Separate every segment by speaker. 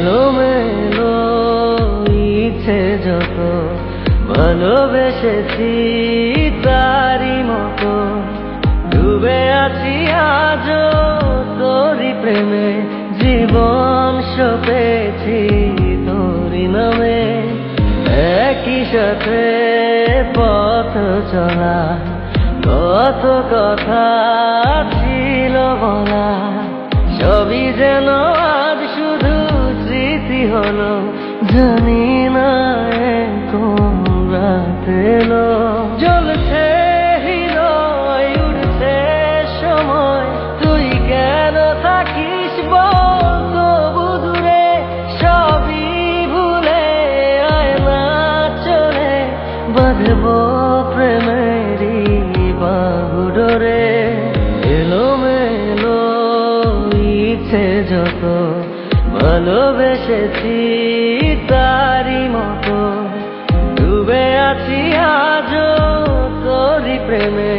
Speaker 1: এলোমেলো ইচ্ছে যত ভালোবেসেছি তারই মতো ডুবে আছি আজও তোরই প্রেমে জীবন সপেছি তোরই নামে একই সাথে পথ চলা কত কথা ছিল বলা সবই যেন আজ শুধু স্মৃতি হলো জানি না কোন রাত এলো জ্বলছে হৃদয় উঠছে সময় তুই কেন থাকিস বল তবু দূরে সবই ভুলে আয় না চলে বাঁধবো প্রেমেরই বাহুডোরে এলোমেলো ইচ্ছে যত ভালোবেসেছি তারই মতো ডুবে আছি আজও তোরই প্রেমে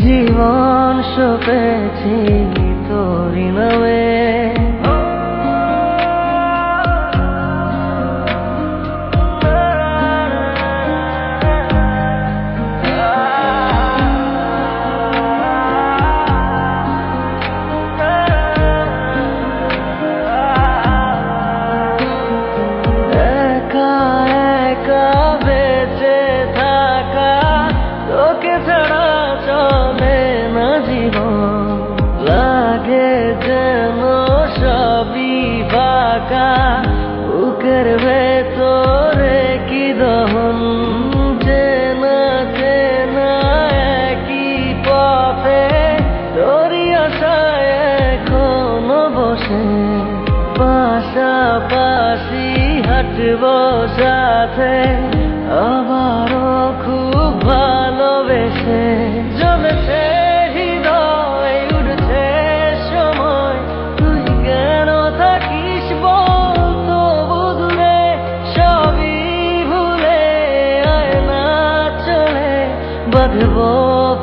Speaker 1: জীবন সপেছি তোরই নামে বুকের ভেতরে কি দহন চেনা চেনা একই পথে তোরই আশায় এখনো বসে পাশাপাশি হাঁটবো সাথে আবারও খুব ভালোবেসে জমেছে হৃদয় উঠছে সময় তুই কেন থাকিস বল তবু দূরে সবই ভুলে আয় না চলে বাঁধবো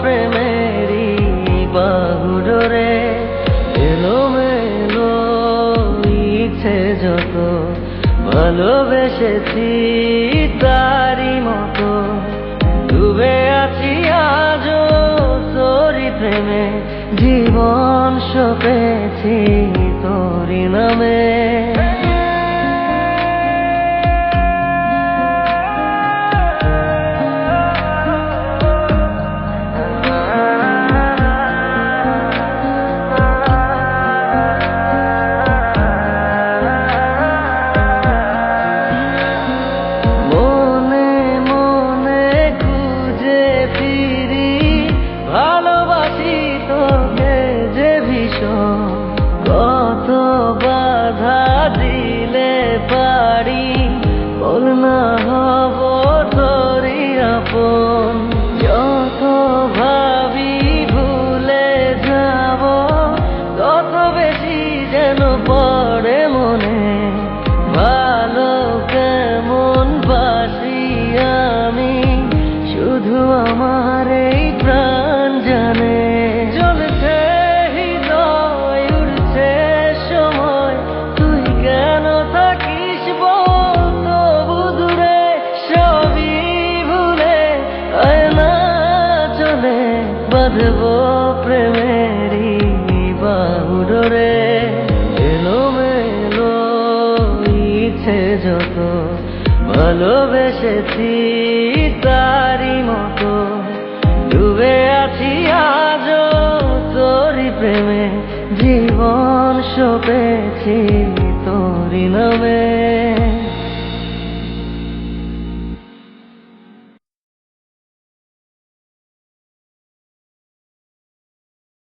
Speaker 1: প্রেমেরই বাহুডোরে এলোমেলো ইচ্ছে যত ভালোবেসেছি তারই মতো ডুবে আছি আজও তোরই প্রেমে জীবন সপেছি তোরই নামে কত বাধা দিলে পারি বল না হব তোরই আপন যত ভাবি ভুলে যাব তত বেশি যেন পড়ে মনে ভালো কেমন বাসি আমি শুধু আমার এই প্রাণ জানে চলছে বাঁধবো প্রেমেরই বাহুডোরে এলোমেলো ইচ্ছে যত ভালোবেসেছি তারই মতো ডুবে আছি আজও তোরই প্রেমে জীবন সপেছি তোরই নামে।